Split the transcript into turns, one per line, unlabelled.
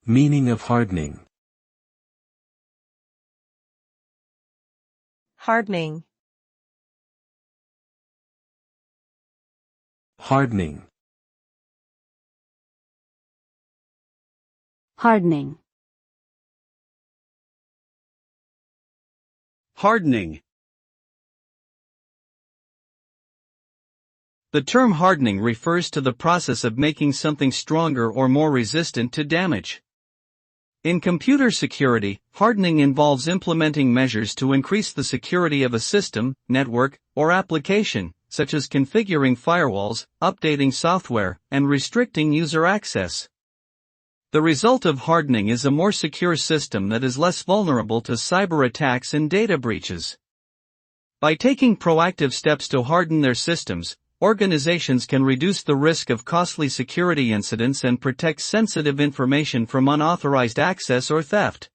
Meaning of hardening.
Hardening.
Hardening.
Hardening.
Hardening. The term hardening refers to the process of making something stronger or more resistant to damage. In computer security, hardening involves implementing measures to increase the security of a system, network, or application, such as configuring firewalls, updating software, and restricting user access. The result of hardening is a more secure system that is less vulnerable to cyber attacks and data breaches. By taking proactive steps to harden their systems, organizations can reduce the risk of costly security incidents and protect sensitive information from unauthorized access or theft.